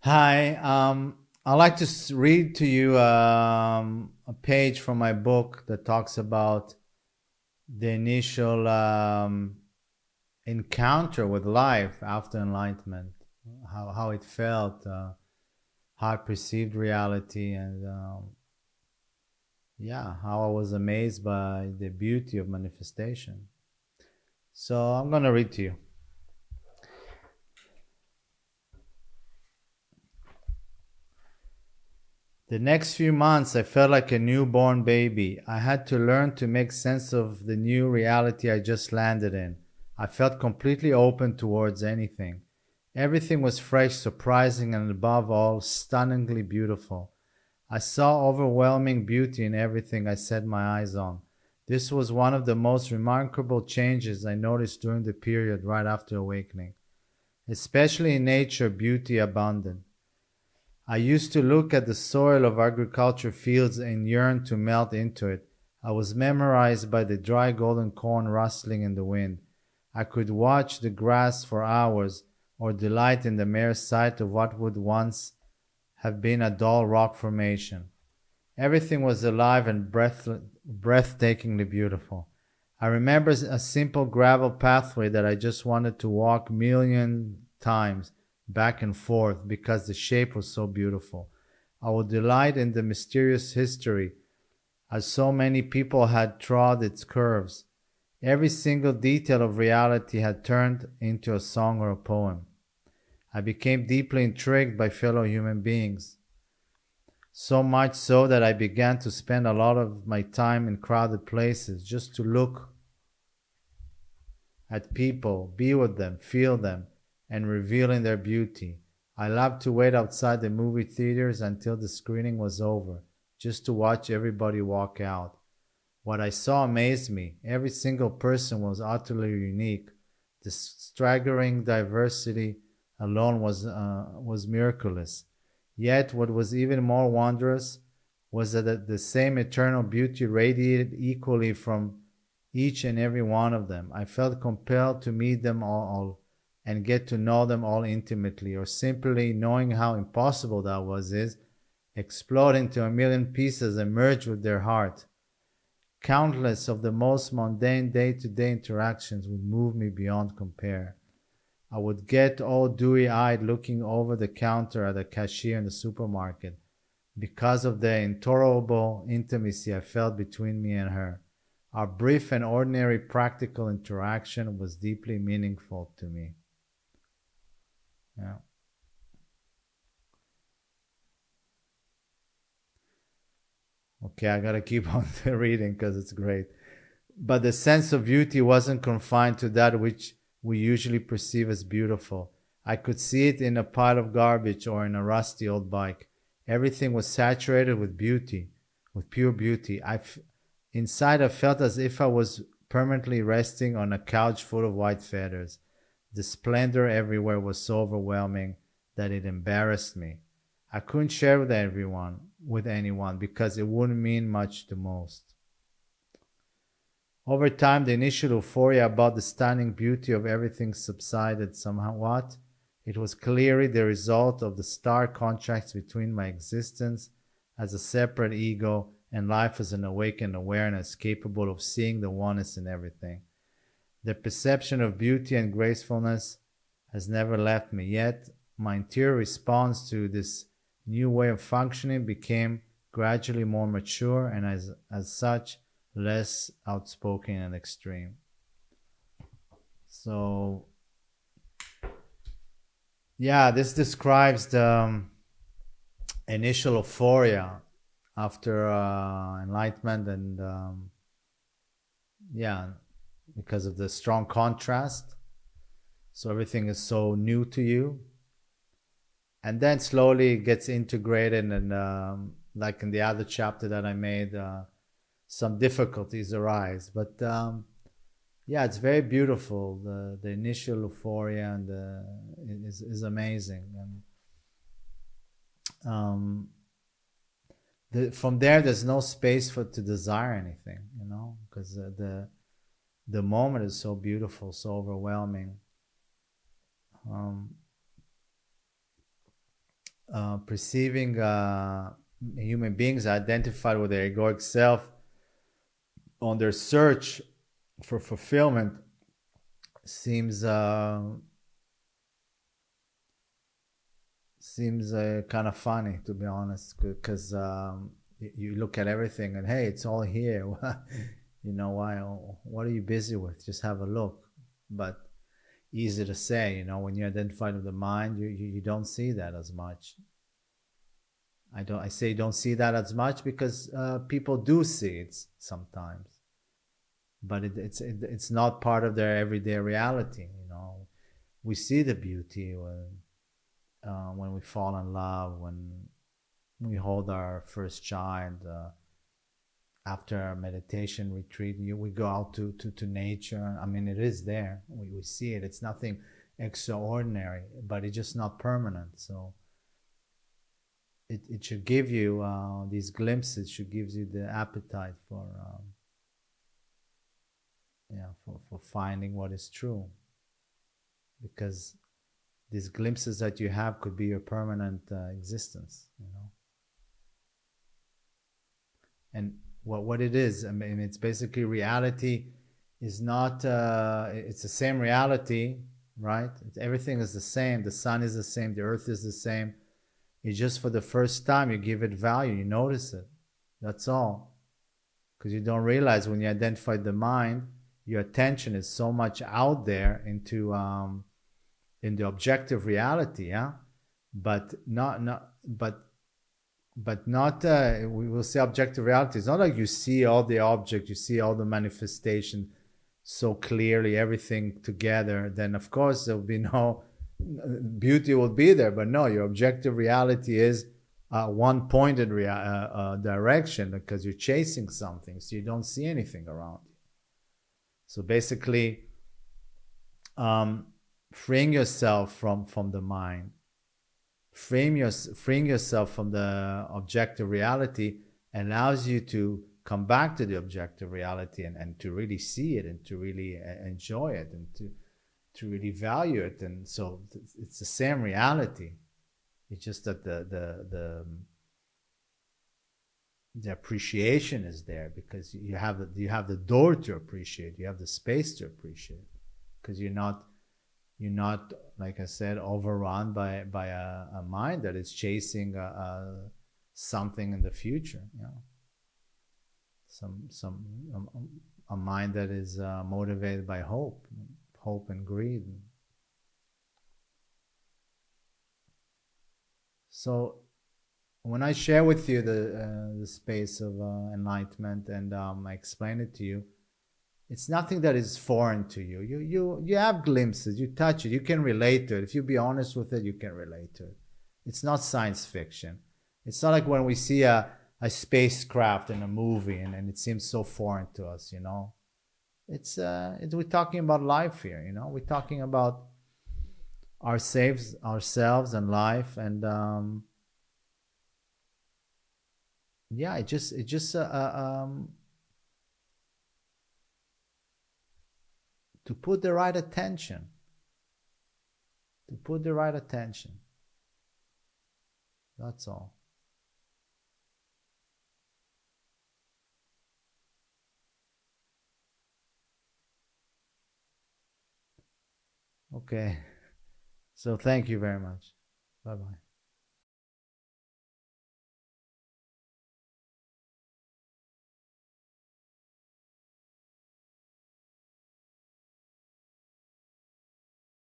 Hi, I'd like to read to you a page from my book that talks about the initial encounter with life after enlightenment, how it felt, how I perceived reality, and yeah, how I was amazed by the beauty of manifestation. So I'm going to read to you. The next few months, I felt like a newborn baby. I had to learn to make sense of the new reality I just landed in. I felt completely open towards anything. Everything was fresh, surprising, and above all, stunningly beautiful. I saw overwhelming beauty in everything I set my eyes on. This was one of the most remarkable changes I noticed during the period right after awakening. Especially in nature, beauty abounded. I used to look at the soil of agriculture fields and yearn to melt into it. I was memorized by the dry golden corn rustling in the wind. I could watch the grass for hours or delight in the mere sight of what would once have been a dull rock formation. Everything was alive and breathtakingly beautiful. I remember a simple gravel pathway that I just wanted to walk million times back and forth because the shape was so beautiful. I would delight in the mysterious history as so many people had trod its curves. Every single detail of reality had turned into a song or a poem. I became deeply intrigued by fellow human beings, so much so that I began to spend a lot of my time in crowded places just to look at people, be with them, feel them, and revel in their beauty. I loved to wait outside the movie theaters until the screening was over, just to watch everybody walk out. What I saw amazed me. Every single person was utterly unique. The staggering diversity alone was miraculous. Yet, what was even more wondrous was that the same eternal beauty radiated equally from each and every one of them. I felt compelled to meet them all and get to know them all intimately, or simply knowing how impossible that is, explode into a million pieces and merge with their heart. Countless of the most mundane day to day interactions would move me beyond compare. I would get all dewy eyed looking over the counter at the cashier in the supermarket because of the intolerable intimacy I felt between me and her. Our brief and ordinary practical interaction was deeply meaningful to me. Yeah. Okay, I gotta keep on reading because it's great. But the sense of beauty wasn't confined to that which we usually perceive as beautiful. I could see it in a pile of garbage or in a rusty old bike. Everything was saturated with beauty, with pure beauty. Inside, I felt as if I was permanently resting on a couch full of white feathers. The splendor everywhere was so overwhelming that it embarrassed me. I couldn't share with anyone, because it wouldn't mean much to most. Over time, the initial euphoria about the stunning beauty of everything subsided somewhat. It was clearly the result of the stark contrast between my existence as a separate ego and life as an awakened awareness capable of seeing the oneness in everything. The perception of beauty and gracefulness has never left me, yet my interior response to this new way of functioning became gradually more mature and as such less outspoken and extreme. So, yeah, this describes the initial euphoria after enlightenment, and yeah, because of the strong contrast. So, everything is so new to you. And then slowly it gets integrated, and like in the other chapter that I made, some difficulties arise. But yeah, it's very beautiful. The initial euphoria and is amazing, and um, from there, there's no space for to desire anything, because the moment is so beautiful, so overwhelming. Um, perceiving human beings identified with their egoic self on their search for fulfillment seems kind of funny, to be honest, because you look at everything and hey, it's all here. You know, why? What are you busy with? Just have a look. But easy to say, you know, when you're identified with the mind, you don't see that as much. I say don't see that as much because people do see it sometimes, but it's not part of their everyday reality. You know, we see the beauty when we fall in love, when we hold our first child. After our meditation retreat, we go out to nature. I mean, it is there. We see it. It's nothing extraordinary, but it's just not permanent. So it should give you these glimpses, should give you the appetite for yeah, for finding what is true, because these glimpses that you have could be your permanent existence, you know. And what it is, I mean, it's basically reality is not it's the same reality, right? Everything is the same, the sun is the same, the earth is the same. It's just for the first time you give it value, you notice it, that's all. Because you don't realize when you identify the mind, your attention is so much out there into in the objective reality, yeah, but not we will say objective reality. It's not like you see all the object, you see all the manifestation so clearly, everything together. Then of course there will be no beauty will be there. But no, your objective reality is one pointed direction because you're chasing something, so you don't see anything around you. So basically, freeing yourself from the mind, freeing yourself from the objective reality allows you to come back to the objective reality and to really see it and to really enjoy it and to really value it. And so it's the same reality. It's just that the appreciation is there because you have the door to appreciate, you have the space to appreciate, because you're not, like I said, overrun by a mind that is chasing something in the future. You know, some a mind that is motivated by hope and greed. So when I share with you the space of enlightenment and I explain it to you, it's nothing that is foreign to you. You have glimpses, you touch it, you can relate to it. If you be honest with it, you can relate to it. It's not science fiction. It's not like when we see a spacecraft in a movie and it seems so foreign to us, you know. We're talking about life here, you know. We're talking about ourselves and life, and yeah, it just to put the right attention, to put the right attention. That's all. Okay. So thank you very much. Bye bye.